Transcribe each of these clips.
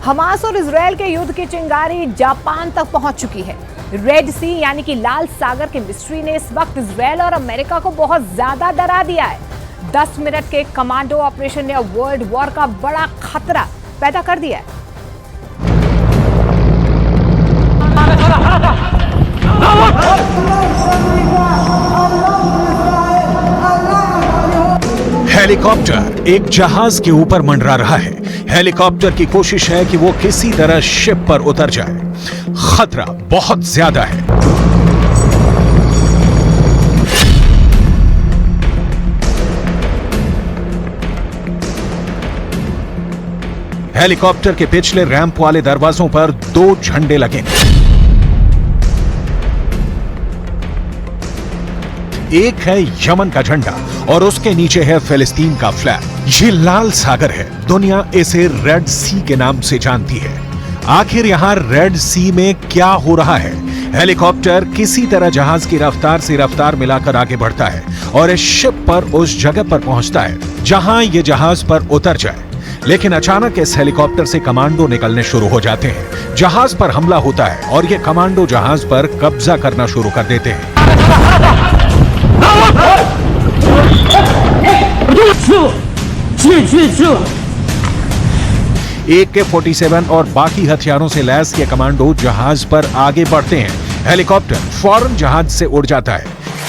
Hamas और Israel के युद्ध की चिंगारी जापान तक पहुंच चुकी है। रेड सी यानी कि लाल सागर की मिस्ट्री ने इस वक्त इजरायल और अमेरिका को बहुत ज्यादा डरा दिया है। 10 मिनट के कमांडो ऑपरेशन ने वर्ल्ड वॉर का बड़ा खतरा पैदा कर दिया है। हेलीकॉप्टर एक जहाज के ऊपर मंडरा रहा है। हेलीकॉप्टर की कोशिश है कि वो किसी तरह शिप पर उतर जाए। खतरा बहुत ज्यादा है। हेलीकॉप्टर के पिछले रैंप वाले दरवाजों पर 2 झंडे लगे। एक है यमन का झंडा और उसके नीचे है फिलिस्तीन का फ्लैग। ये लाल सागर है। दुनिया इसे रेड सी के नाम से जानती है। आखिर यहां रेड सी में क्या हो रहा है? हेलीकॉप्टर किसी तरह जहाज की रफ्तार से रफ्तार मिलाकर आगे बढ़ता है और इस शिप पर उस जगह पर पहुंचता है जहां ये जहाज पर उतर जाए। लेकिन अचानक इस हेलीकॉप्टर से कमांडो निकलने शुरू हो जाते हैं। जहाज पर हमला होता है और ये कमांडो जहाज पर कब्जा करना शुरू कर देते हैं। AK-47 और बाकी हथियारों से लैस ये कमांडो जहाज पर आगे बढ़ते हैं। हेलीकॉप्टर फौरन जहाज से उड़ जाता है।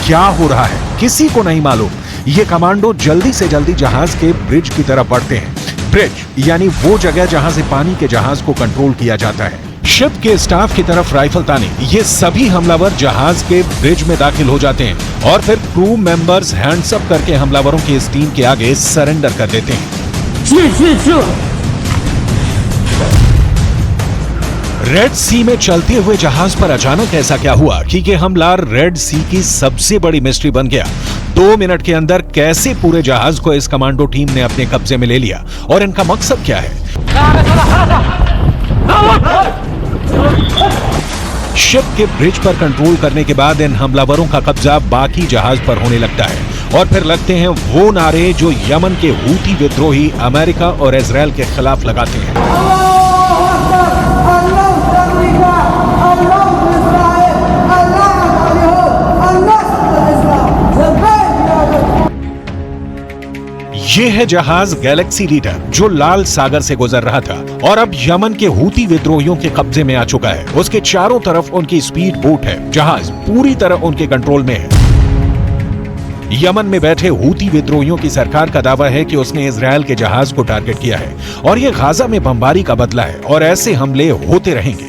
क्या हो रहा है किसी को नहीं मालूम। ये कमांडो जल्दी से जल्दी जहाज के ब्रिज की तरफ बढ़ते हैं। ब्रिज यानी वो जगह जहां से पानी के जहाज को कंट्रोल किया जाता है। शिप के स्टाफ की तरफ राइफल ताने ये सभी हमलावर जहाज के ब्रिज में दाखिल हो जाते हैं और फिर क्रू मेंबर्स हैंड्स अप करके हमलावरों की इस टीम के आगे सरेंडर कर देते हैं। रेड सी में चलते हुए जहाज पर अचानक ऐसा क्या हुआ कि ये हमला रेड सी की सबसे बड़ी मिस्ट्री बन गया। 2 मिनट के अंदर कैसे पूरे जहाज को इस कमांडो टीम ने अपने कब्जे में ले लिया और इनका मकसद क्या है? शिप के ब्रिज पर कंट्रोल करने के बाद इन हमलावरों का कब्जा बाकी जहाज पर होने लगता है और फिर लगते हैं वो नारे जो यमन के हूती विद्रोही अमेरिका और इजरायल के खिलाफ लगाते हैं। ये है जहाज गैलेक्सी लीडर जो लाल सागर से गुजर रहा था और अब यमन के हूती विद्रोहियों के कब्जे में आ चुका है। उसके चारों तरफ उनकी स्पीड बोट है। जहाज पूरी तरह उनके कंट्रोल में है। यमन में बैठे हूती विद्रोहियों की सरकार का दावा है कि उसने इजरायल के जहाज को टारगेट किया है और ये गाजा में बमबारी का बदला है और ऐसे हमले होते रहेंगे।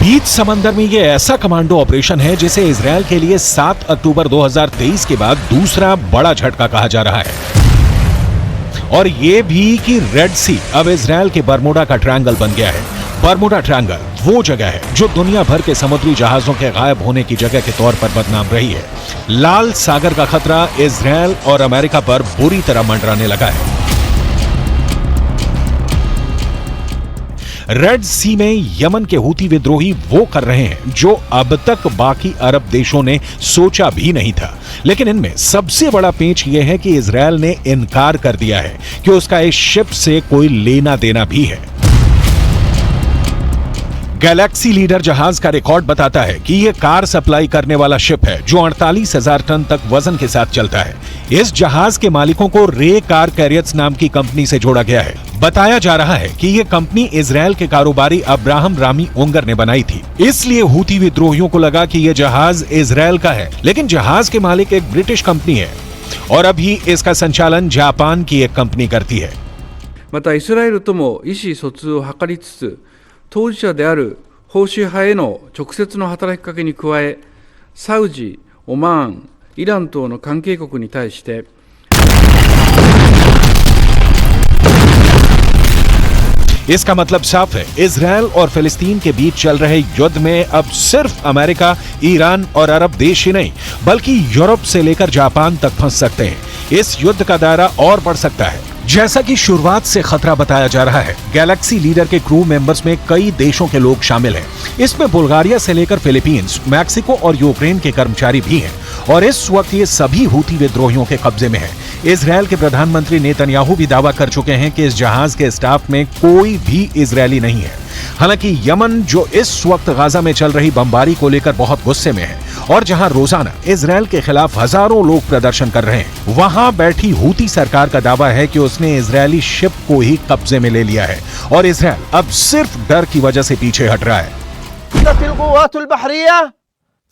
बीच समंदर में ये ऐसा कमांडो ऑपरेशन है जिसे इजरायल के लिए 7 अक्टूबर 2023 के बाद दूसरा बड़ा झटका कहा जा रहा है। और ये भी कि रेड सी अब इजरायल के बरमूडा का ट्रायंगल बन गया है। बरमूडा ट्रायंगल वो जगह है जो दुनिया भर के समुद्री जहाजों के गायब होने की जगह के तौर पर बदनाम रही है। लाल सागर का खतरा इजरायल और अमेरिका पर बुरी तरह मंडराने लगा है। रेड सी में यमन के हूती विद्रोही वो कर रहे हैं जो अब तक बाकी अरब देशों ने सोचा भी नहीं था। लेकिन इनमें सबसे बड़ा पेंच यह है कि इजरायल ने इनकार कर दिया है कि उसका इस शिप से कोई लेना देना भी है। गैलेक्सी लीडर जहाज का रिकॉर्ड बताता है कि यह कार सप्लाई करने वाला शिप है जो 48,000 टन तक वजन के साथ चलता है। इस जहाज के मालिकों को रे कार कैरियर्स नाम की कंपनी से जोड़ा गया है। बताया जा रहा है कि यह कंपनी इजरायल के कारोबारी अब्राहम रामी ओंगर ने बनाई थी। इसलिए हूती विद्रोहियों को लगा कि यह जहाज इजरायल का है, लेकिन जहाज के मालिक एक ब्रिटिश कंपनी है और अभी इसका संचालन जापान की एक कंपनी करती है। またイスラエルとも意思疎通を図りつつ、当事者である保守派への直接の働きかけに加え、サウジ、オマーン、イラン等の関係国に対して इसका मतलब साफ है, इजराइल और फिलिस्तीन के बीच चल रहे युद्ध में अब सिर्फ अमेरिका, ईरान और अरब देश ही नहीं बल्कि यूरोप से लेकर जापान तक फंस सकते हैं। इस युद्ध का दायरा और बढ़ सकता है। जैसा कि शुरुआत से खतरा बताया जा रहा है, गैलेक्सी लीडर के क्रू मेंबर्स में कई देशों के लोग शामिल हैं। इसमें बुल्गारिया से लेकर फिलीपींस, मैक्सिको और यूक्रेन के कर्मचारी भी हैं और इस वक्त ये सभी हूती विद्रोहियों के कब्जे में हैं। इजराइल के प्रधानमंत्री नेतन्याहू भी दावा कर चुके हैं कि इस जहाज के स्टाफ में कोई भी इजरायली नहीं है। हालांकि यमन, जो इस वक्त गाजा में चल रही बमबारी को लेकर बहुत गुस्से में है और जहां रोजाना इजराइल के खिलाफ हजारों लोग प्रदर्शन कर रहे हैं, वहां बैठी हूती सरकार का दावा है कि उसने इजरायली शिप को ही कब्जे में ले लिया है और इजराइल अब सिर्फ डर की वजह से पीछे हट रहा है।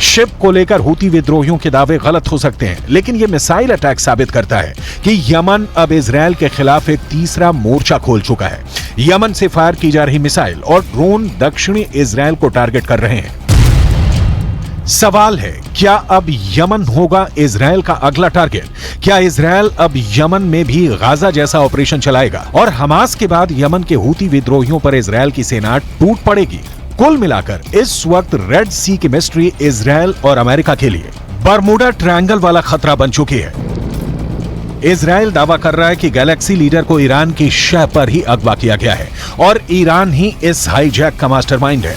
शिप को लेकर हूती विद्रोहियों के दावे गलत हो सकते हैं, लेकिन यह मिसाइल अटैक साबित करता है कि यमन अब इजराइल के खिलाफ एक तीसरा मोर्चा खोल चुका है। यमन से फायर की जा रही मिसाइल और ड्रोन दक्षिणी इजराइल को टारगेट कर रहे हैं। सवाल है, क्या अब यमन होगा इजराइल का अगला टारगेट? क्या इजराइल अब यमन में भी गाजा जैसा ऑपरेशन चलाएगा और हमास के बाद यमन के हूती विद्रोहियों पर इजराइल की सेना टूट पड़ेगी? कुल मिलाकर इस वक्त रेड सी की मिस्ट्री इजराइल और अमेरिका के लिए बरमुडा ट्रायंगल वाला खतरा बन चुकी है। इजराइल दावा कर रहा है कि गैलेक्सी लीडर को ईरान की शह पर ही अगवा किया गया है और ईरान ही इस हाईजैक का मास्टरमाइंड है।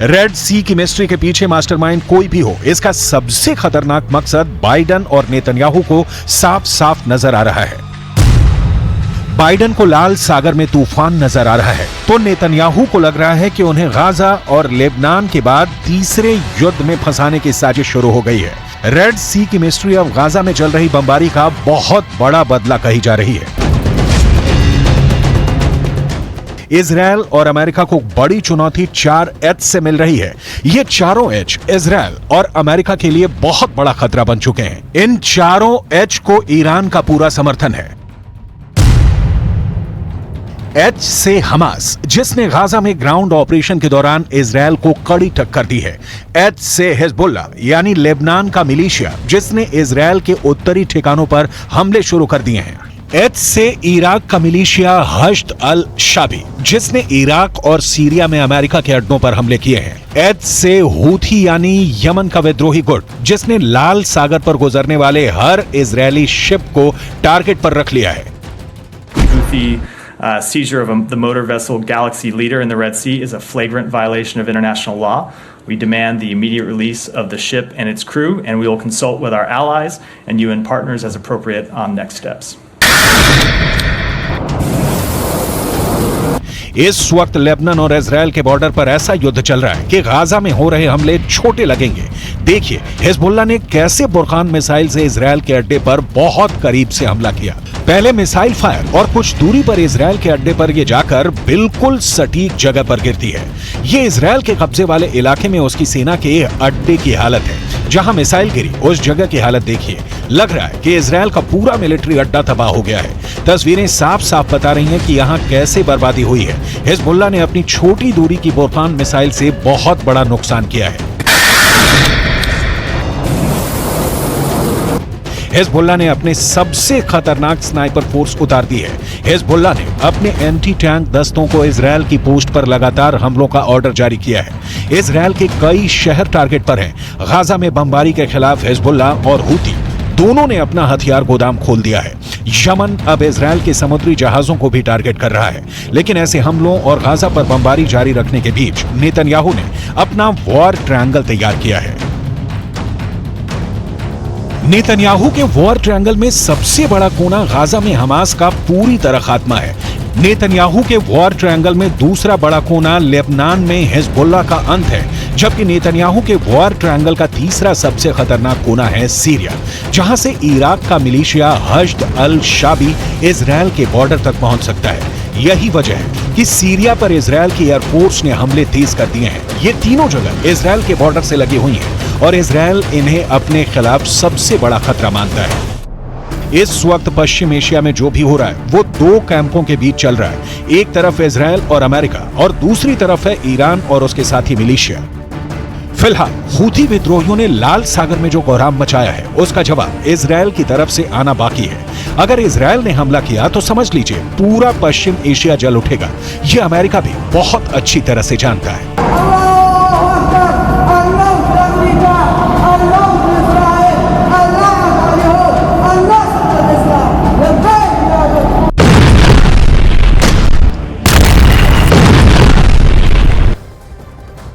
रेड सी की मिस्ट्री के पीछे मास्टरमाइंड कोई भी हो, इसका सबसे खतरनाक मकसद बाइडन और नेतन्याहू को साफ साफ नजर आ रहा है। बाइडन को लाल सागर में तूफान नजर आ रहा है तो नेतन्याहू को लग रहा है कि उन्हें गाजा और लेबनान के बाद तीसरे युद्ध में फंसाने की साजिश शुरू हो गई है। रेड सी की मिस्ट्री अब गाजा में चल रही बमबारी का बहुत बड़ा बदला कही जा रही है। इजराइल और अमेरिका को बड़ी चुनौती 4 एच से मिल रही है। ये चारों एच इजराइल और अमेरिका के लिए बहुत बड़ा खतरा बन चुके हैं। इन चारों एच को ईरान का पूरा समर्थन है। एच से हमास, जिसने गाजा में ग्राउंड ऑपरेशन के दौरान इजराइल को कड़ी टक्कर दी है। एच से हिजबुल्लाह यानी लेबनान का मिलिशिया, जिसने इजराइल के उत्तरी ठिकानों पर हमले शुरू कर दिए हैं। एच से इराक का मिलिशिया हश्द अल शाबी, जिसने इराक और सीरिया में अमेरिका के अड्डों पर हमले किए हैं। एच से हूथी यानी यमन का विद्रोही गुट, जिसने लाल सागर पर गुजरने वाले हर इजरायली शिप को टारगेट पर रख लिया है। Seizure of the motor vessel Galaxy Leader in the Red Sea is a flagrant violation of international law. We demand the immediate release of the ship and its crew, and we will consult with our allies and UN partners as appropriate on next steps. इस वक्त Lebanon और Israel के border पर ऐसा युद्ध चल रहा है कि गाजा में हो रहे हमले छोटे लगेंगे। देखिए हिजबुल्लाह ने कैसे बुरखान मिसाइल से इजराइल के अड्डे पर बहुत करीब से हमला किया। पहले मिसाइल फायर और कुछ दूरी पर इजराइल के अड्डे पर ये जाकर बिल्कुल सटीक जगह पर गिरती है। ये इजराइल के कब्जे वाले इलाके में उसकी सेना के अड्डे की हालत है। जहां मिसाइल गिरी उस जगह की हालत देखिए, लग रहा है कि इजराइल का पूरा मिलिट्री अड्डा तबाह हो गया है। तस्वीरें साफ साफ बता रही हैं कि यहां कैसे बर्बादी हुई है। हिजबुल्लाह ने अपनी छोटी दूरी की बुरखान मिसाइल से बहुत बड़ा नुकसान किया है। हिजबुल्लाह ने अपने सबसे खतरनाक स्नाइपर फोर्स उतार दी है। हिजबुल्लाह ने अपने एंटी टैंक दस्तों को इजराइल की पोस्ट पर लगातार हमलों का ऑर्डर जारी किया है। इजराइल के कई शहर टारगेट पर हैं। गाजा में बमबारी के खिलाफ हिजबुल्लाह और हूती दोनों ने अपना हथियार गोदाम खोल दिया है। यमन अब इजराइल के समुद्री जहाजों को भी टारगेट कर रहा है। लेकिन ऐसे हमलों और गाजा पर बमबारी जारी रखने के बीच नेतन्याहू ने अपना वॉर ट्रायंगल तैयार किया है। नेतन्याहू के वॉर ट्रायंगल में सबसे बड़ा कोना गाजा में हमास का पूरी तरह खात्मा है। नेतन्याहू के वॉर ट्रायंगल में दूसरा बड़ा कोना लेबनान में हिजबुल्लाह का अंत है, जबकि नेतन्याहू के वॉर ट्रायंगल का तीसरा सबसे खतरनाक कोना है सीरिया, जहां से इराक का मिलिशिया हश्द अल शाबी इजरायल के बॉर्डर तक पहुंच सकता है। यही वजह है कि सीरिया पर इजरायल की एयरफोर्स ने हमले तेज कर दिए हैं। ये तीनों जगह इजरायल के बॉर्डर से लगी हुई हैं और इजरायल इन्हें अपने खिलाफ सबसे बड़ा खतरा मानता है। इस वक्त पश्चिम एशिया में जो भी हो रहा है वो दो कैंपों के बीच चल रहा है। एक तरफ इजरायल और अमेरिका और दूसरी तरफ है ईरान और उसके साथी मिलिशिया। फिलहाल हूथी विद्रोहियों ने लाल सागर में जो कोहराम मचाया है उसका जवाब इजरायल की तरफ से आना बाकी है। अगर इजरायल ने हमला किया तो समझ लीजिए पूरा पश्चिम एशिया जल उठेगा। यह अमेरिका भी बहुत अच्छी तरह से जानता है।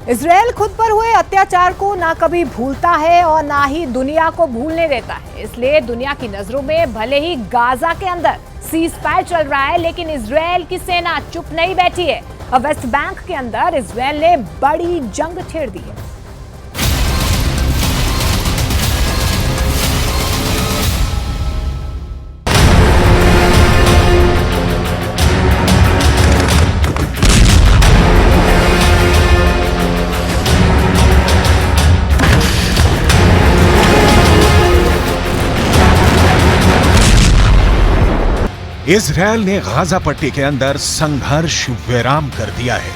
इजरायल खुद पर हुए अत्याचार को ना कभी भूलता है और ना ही दुनिया को भूलने देता है। इसलिए दुनिया की नजरों में भले ही गाजा के अंदर सीज फायर चल रहा है, लेकिन इजरायल की सेना चुप नहीं बैठी है। अब वेस्ट बैंक के अंदर इजरायल ने बड़ी जंग छेड़ दी है। इजरायल ने गाजा पट्टी के अंदर संघर्ष विराम कर दिया है।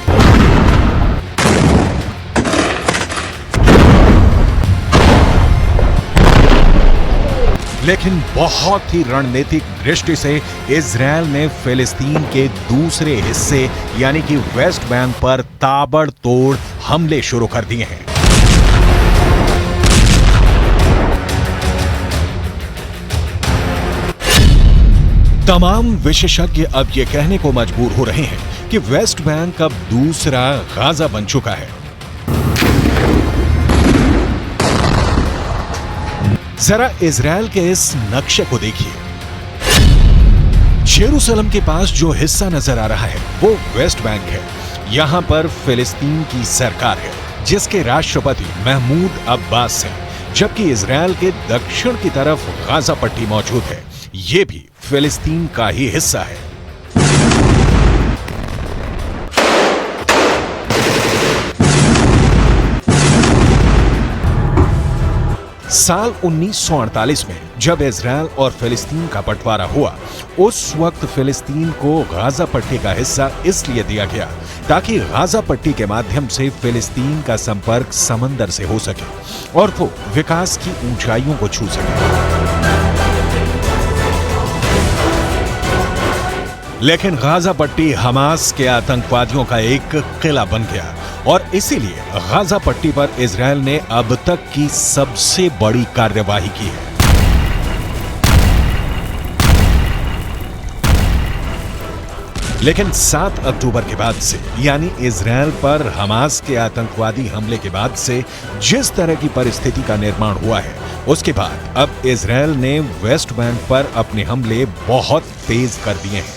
लेकिन बहुत ही रणनीतिक दृष्टि से इजरायल ने फिलिस्तीन के दूसरे हिस्से यानी कि वेस्ट बैंक पर ताबड़तोड़ हमले शुरू कर दिए हैं। तमाम विशेषज्ञ अब ये कहने को मजबूर हो रहे हैं कि वेस्ट बैंक अब दूसरा गाजा बन चुका है। जरा इजरायल के इस नक्शे को देखिए। जेरूसलम के पास जो हिस्सा नजर आ रहा है वो वेस्ट बैंक है। यहां पर फिलिस्तीन की सरकार है जिसके राष्ट्रपति महमूद अब्बास हैं, जबकि इजरायल के दक्षिण की तरफ गाजा पट्टी मौजूद है। ये भी फिलिस्तीन का ही हिस्सा है। साल 1948 में जब इजरायल और फिलिस्तीन का बंटवारा हुआ, उस वक्त फिलिस्तीन को गाजा पट्टी का हिस्सा इसलिए दिया गया ताकि गाजा पट्टी के माध्यम से फिलिस्तीन का संपर्क समंदर से हो सके और वो विकास की ऊंचाइयों को छू सके। लेकिन गाजा पट्टी हमास के आतंकवादियों का एक किला बन गया और इसीलिए गाजा पट्टी पर इजरायल ने अब तक की सबसे बड़ी कार्यवाही की है। लेकिन 7 अक्टूबर के बाद से यानी इजरायल पर हमास के आतंकवादी हमले के बाद से जिस तरह की परिस्थिति का निर्माण हुआ है, उसके बाद अब इजरायल ने वेस्ट बैंक पर अपने हमले बहुत तेज कर दिए हैं।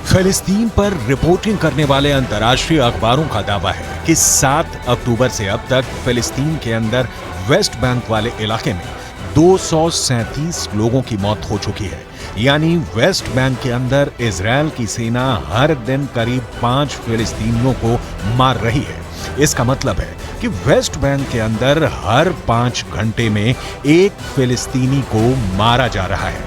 फिलिस्तीन पर रिपोर्टिंग करने वाले अंतर्राष्ट्रीय अखबारों का दावा है कि 7 अक्टूबर से अब तक फिलिस्तीन के अंदर वेस्ट बैंक वाले इलाके में 237 लोगों की मौत हो चुकी है। यानी वेस्ट बैंक के अंदर इजरायल की सेना हर दिन करीब 5 फिलिस्तीनियों को मार रही है। इसका मतलब है कि वेस्ट बैंक के अंदर हर 5 घंटे में एक फिलिस्तीनी को मारा जा रहा है।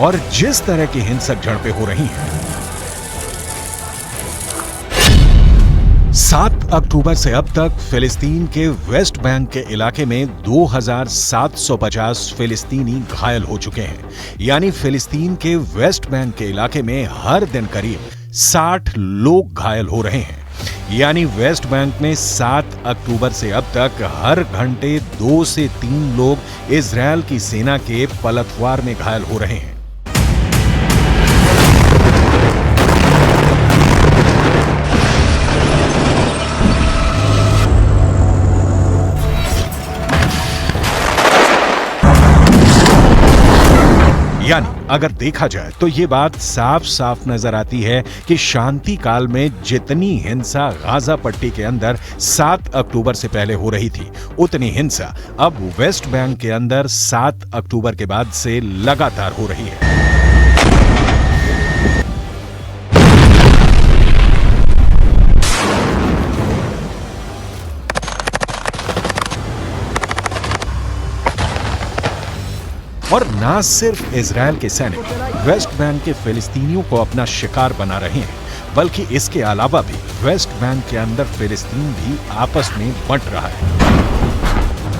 और जिस तरह की हिंसक झड़पें हो रही हैं, 7 अक्टूबर से अब तक फिलिस्तीन के वेस्ट वेस्ट बैंक के इलाके में 2750 फिलिस्तीनी घायल हो चुके हैं। यानी फिलिस्तीन के वेस्ट बैंक के इलाके में हर दिन करीब 60 लोग घायल हो रहे हैं। यानी वेस्ट बैंक में 7 अक्टूबर से अब तक हर घंटे 2 से 3 लोग इजरायल की सेना के पलटवार में घायल हो रहे हैं। यानी अगर देखा जाए तो ये बात साफ साफ नजर आती है कि शांति काल में जितनी हिंसा गाजा पट्टी के अंदर 7 अक्टूबर से पहले हो रही थी, उतनी हिंसा अब वेस्ट बैंक के अंदर 7 अक्टूबर के बाद से लगातार हो रही है। और ना सिर्फ इजरायल के सैनिक वेस्ट बैंक के फिलिस्तीनियों को अपना शिकार बना रहे हैं, बल्कि इसके अलावा भी वेस्ट बैंक के अंदर फिलिस्तीन भी आपस में बंट रहा है।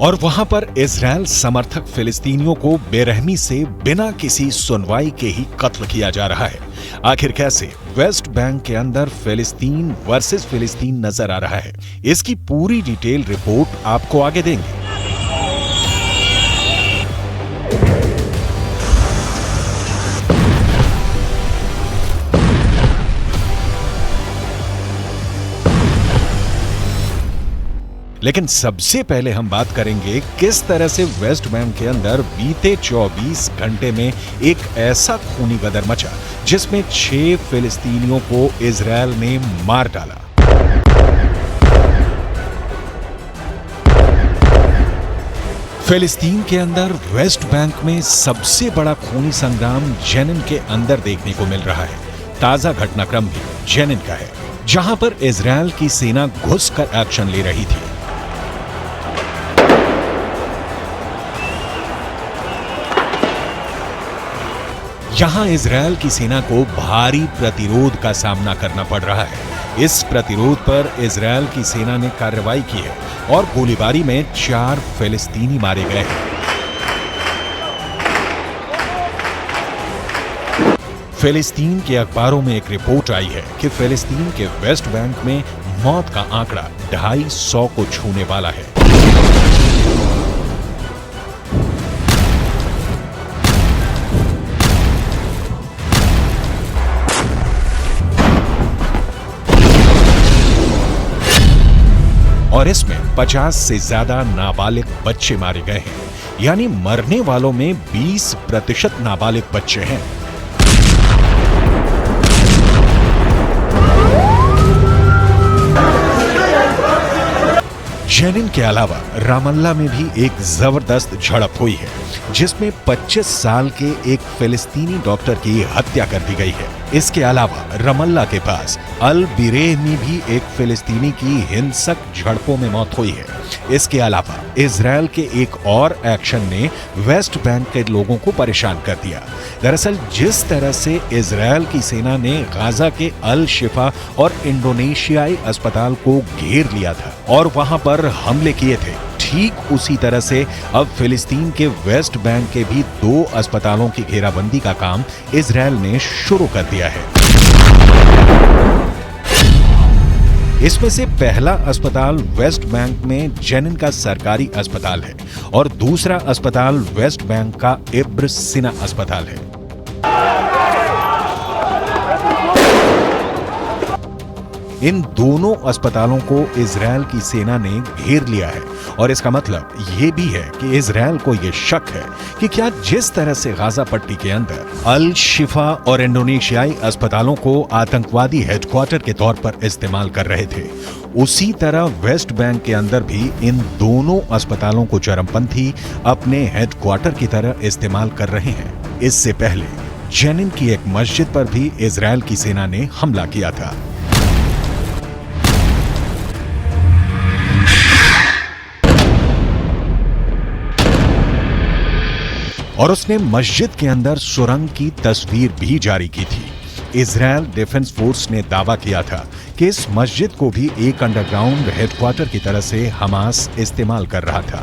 और वहां पर इजरायल समर्थक फिलिस्तीनियों को बेरहमी से बिना किसी सुनवाई के ही कत्ल किया जा रहा है। आखिर कैसे वेस्ट बैंक के अंदर फिलिस्तीन वर्सेस फिलिस्तीन नजर आ रहा है, इसकी पूरी डिटेल रिपोर्ट आपको आगे देंगे। लेकिन सबसे पहले हम बात करेंगे किस तरह से वेस्ट बैंक के अंदर बीते 24 घंटे में एक ऐसा खूनी गदर मचा जिसमें 6 फिलिस्तीनियों को इजरायल ने मार डाला। फिलिस्तीन के अंदर वेस्ट बैंक में सबसे बड़ा खूनी संग्राम जेनिन के अंदर देखने को मिल रहा है। ताजा घटनाक्रम भी जेनिन का है, जहां पर इजरायल की सेना घुसकर एक्शन ले रही थी। यहां इजरायल की सेना को भारी प्रतिरोध का सामना करना पड़ रहा है। इस प्रतिरोध पर इजरायल की सेना ने कार्रवाई की है और गोलीबारी में 4 फिलिस्तीनी मारे गए हैं। फिलिस्तीन के अखबारों में एक रिपोर्ट आई है कि फिलिस्तीन के वेस्ट बैंक में मौत का आंकड़ा 250 को छूने वाला है। और इसमें 50 से ज्यादा नाबालिग बच्चे मारे गए हैं, यानी मरने वालों में 20% नाबालिग बच्चे हैं। जेनिन के अलावा रामल्ला में भी एक जबरदस्त झड़प हुई है, जिसमें 25 साल के एक फिलिस्तीनी डॉक्टर की हत्या कर दी गई है। इसके अलावा रमल्ला के पास अल बिरेह में भी एक फिलिस्तीनी की हिंसक झड़पों में मौत हुई है। इसके अलावा इजरायल के एक और एक्शन ने वेस्ट बैंक के लोगों को परेशान कर दिया। दरअसल जिस तरह से इजरायल की सेना ने गाजा के अल शिफा और इंडोनेशियाई अस्पताल को घेर लिया था और वहां पर हमले किए थे, ठीक उसी तरह से अब फिलिस्तीन के वेस्ट बैंक के भी 2 अस्पतालों की घेराबंदी का काम इजरायल ने शुरू कर दिया है। इसमें से पहला अस्पताल वेस्ट बैंक में जेनिन का सरकारी अस्पताल है और दूसरा अस्पताल वेस्ट बैंक का इब्र सिना अस्पताल है। इन दोनों अस्पतालों को इजरायल की सेना ने घेर लिया है और इसका मतलब ये भी है कि इजरायल को ये शक है कि क्या जिस तरह से गाजा पट्टी के अंदर अल शिफा और इंडोनेशियाई अस्पतालों को आतंकवादी हेडक्वार्टर के तौर पर इस्तेमाल कर रहे थे, उसी तरह वेस्ट बैंक के अंदर भी इन दोनों अस्पतालों को चरमपंथी अपने हेडक्वार्टर की तरह इस्तेमाल कर रहे हैं। इससे पहले जेनिन की एक मस्जिद पर भी इजरायल की सेना ने हमला किया था। और उसने मस्जिद के अंदर सुरंग की तस्वीर भी जारी की थी। इजरायल डिफेंस फोर्स ने दावा किया था कि इस मस्जिद को भी एक अंडरग्राउंड हेडक्वार्टर की तरह से हमास इस्तेमाल कर रहा था।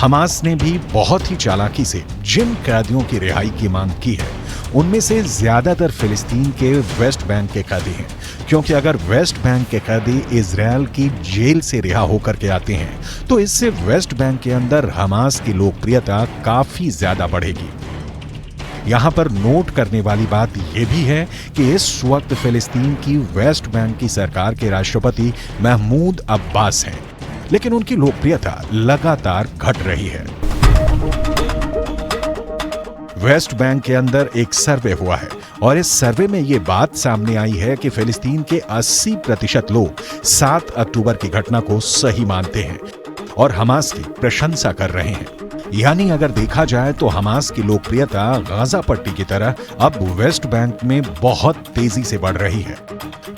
हमास ने भी बहुत ही चालाकी से जिन कैदियों की रिहाई की मांग की है उनमें से ज्यादातर फिलिस्तीन के वेस्ट बैंक के कैदी हैं, क्योंकि अगर वेस्ट बैंक के कैदी इजरायल की जेल से रिहा होकर के आते हैं तो इससे वेस्ट बैंक के अंदर हमास की लोकप्रियता काफी ज्यादा बढ़ेगी। यहां पर नोट करने वाली बात यह भी है कि इस वक्त फिलिस्तीन की वेस्ट बैंक की सरकार के राष्ट्रपति महमूद अब्बास हैं, लेकिन उनकी लोकप्रियता लगातार घट रही है। वेस्ट बैंक के अंदर एक सर्वे हुआ है और इस सर्वे में यह बात सामने आई है कि फिलिस्तीन के 80% लोग 7 अक्टूबर की घटना को सही मानते हैं और हमास की प्रशंसा कर रहे हैं। यानी अगर देखा जाए तो हमास की लोकप्रियता गाजा पट्टी की तरह अब वेस्ट बैंक में बहुत तेजी से बढ़ रही है।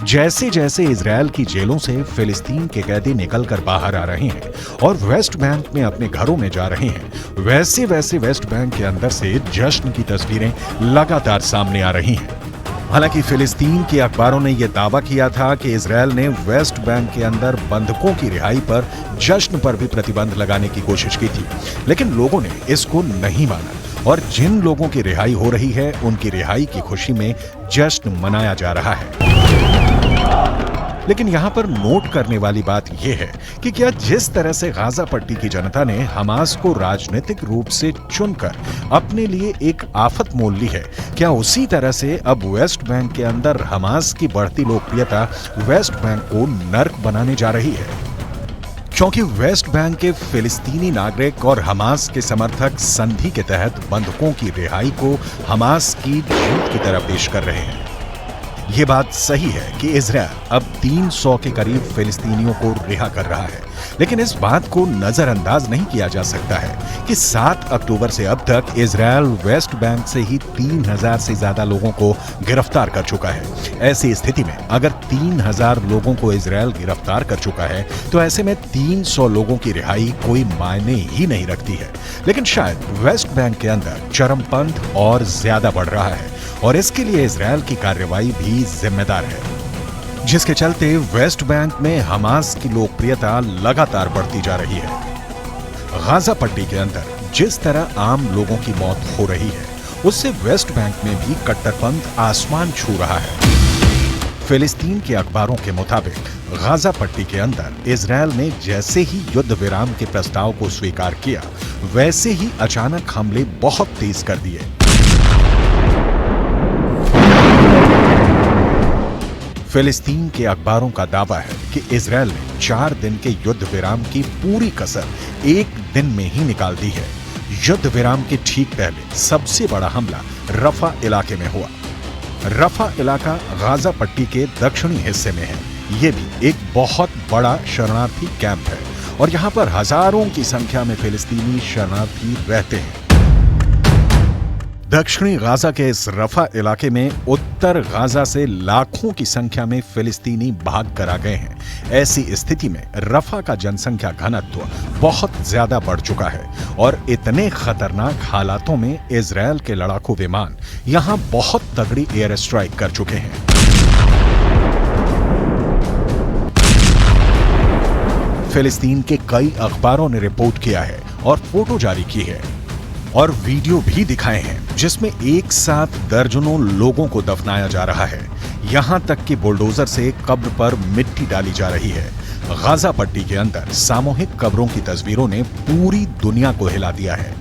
जैसे जैसे इजरायल की जेलों से फिलिस्तीन के कैदी निकलकर बाहर आ रहे हैं और वेस्ट बैंक में अपने घरों में जा रहे हैं, वैसे वैसे वेस्ट बैंक के अंदर से जश्न की तस्वीरें लगातार सामने आ रही हैं। हालांकि फिलिस्तीन के अखबारों ने यह दावा किया था कि इजरायल ने वेस्ट बैंक के अंदर बंधकों की रिहाई पर जश्न पर भी प्रतिबंध लगाने की कोशिश की थी, लेकिन लोगों ने इसको नहीं माना और जिन लोगों की रिहाई हो रही है उनकी रिहाई की खुशी में जश्न मनाया जा रहा है। लेकिन यहाँ पर नोट करने वाली बात यह है कि क्या जिस तरह से गाजा पट्टी की जनता ने हमास को राजनीतिक रूप से चुनकर अपने लिए एक आफत मोल ली है, क्या उसी तरह से अब वेस्ट बैंक के अंदर हमास की बढ़ती लोकप्रियता वेस्ट बैंक को नर्क बनाने जा रही है? क्योंकि वेस्ट बैंक के फिलिस्तीनी नागरिक और हमास के समर्थक संधि के तहत बंधकों की रिहाई को हमास की जीत की तरह पेश कर रहे हैं। ये बात सही है कि इजरायल अब 300 के करीब फिलिस्तीनियों को रिहा कर रहा है, लेकिन इस बात को नजरअंदाज नहीं किया जा सकता है कि 7 अक्टूबर से अब तक इजरायल वेस्ट बैंक से ही 3000 से ज्यादा लोगों को गिरफ्तार कर चुका है। ऐसी स्थिति में अगर 3000 लोगों को इजरायल गिरफ्तार कर चुका है तो ऐसे में 300 लोगों की रिहाई कोई मायने ही नहीं रखती है। लेकिन शायद वेस्ट बैंक के अंदर चरमपंथ और ज्यादा बढ़ रहा है और इसके लिए इजरायल की कार्रवाई भी जिम्मेदार है, जिसके चलते वेस्ट बैंक में हमास की लोकप्रियता लगातार बढ़ती जा रही है। गाजा पट्टी के अंदर जिस तरह आम लोगों की मौत हो रही है, उससे वेस्ट बैंक में भी कट्टरपंथ आसमान छू रहा है। फिलिस्तीन के अखबारों के मुताबिक गाजा पट्टी के अंदर इजरायल ने जैसे ही युद्ध विराम के प्रस्ताव को स्वीकार किया, वैसे ही अचानक हमले बहुत तेज कर दिए। फिलिस्तीन के अखबारों का दावा है कि इजरायल ने 4 दिन के युद्ध विराम की पूरी कसर एक दिन में ही निकाल दी है। युद्ध विराम के ठीक पहले सबसे बड़ा हमला रफा इलाके में हुआ। रफा इलाका गाजा पट्टी के दक्षिणी हिस्से में है। ये भी एक बहुत बड़ा शरणार्थी कैंप है और यहाँ पर हजारों की संख्या में फिलिस्तीनी शरणार्थी रहते हैं। दक्षिणी गाजा के इस रफा इलाके में उत्तर गाजा से लाखों की संख्या में फिलिस्तीनी भाग कर आ गए हैं। ऐसी स्थिति में रफा का जनसंख्या घनत्व बहुत ज्यादा बढ़ चुका है और इतने खतरनाक हालातों में इजरायल के लड़ाकू विमान यहां बहुत तगड़ी एयर स्ट्राइक कर चुके हैं। फिलिस्तीन के कई अखबारों ने रिपोर्ट किया है और फोटो जारी की है और वीडियो भी दिखाए हैं जिसमें एक साथ दर्जनों लोगों को दफनाया जा रहा है। यहां तक कि बुलडोजर से कब्र पर मिट्टी डाली जा रही है। गाजा पट्टी के अंदर सामूहिक कब्रों की तस्वीरों ने पूरी दुनिया को हिला दिया है।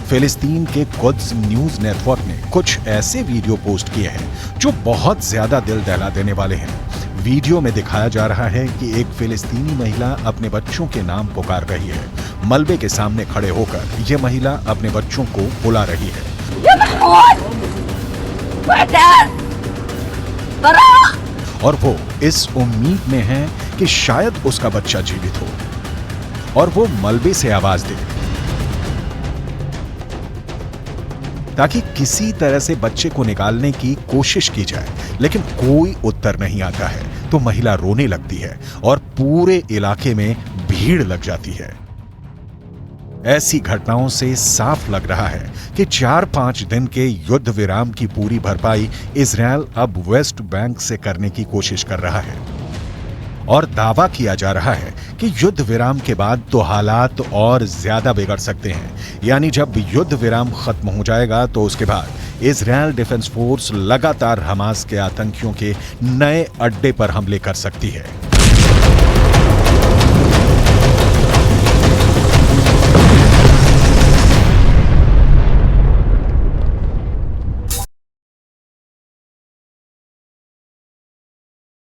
फिलिस्तीन के कुद्स न्यूज नेटवर्क ने कुछ ऐसे वीडियो पोस्ट किए हैं जो बहुत ज्यादा दिल दहला देने वाले हैं। वीडियो में दिखाया जा रहा है कि एक फिलिस्तीनी महिला अपने बच्चों के नाम पुकार रही है। मलबे के सामने खड़े होकर यह महिला अपने बच्चों को बुला रही है और वो इस उम्मीद में है कि शायद उसका बच्चा जीवित हो और वो मलबे से आवाज दे ताकि किसी तरह से बच्चे को निकालने की कोशिश की जाए, लेकिन कोई उत्तर नहीं आता है तो महिला रोने लगती है और पूरे इलाके में भीड़ लग जाती है। ऐसी घटनाओं से साफ लग रहा है कि 4-5 दिन के युद्ध विराम की पूरी भरपाई इजरायल अब वेस्ट बैंक से करने की कोशिश कर रहा है और दावा किया जा रहा है कि युद्ध विराम के बाद तो हालात और ज्यादा बिगड़ सकते हैं। यानी जब युद्ध विराम खत्म हो जाएगा तो उसके बाद इजरायल डिफेंस फोर्स लगातार हमास के आतंकियों के नए अड्डे पर हमले कर सकती है।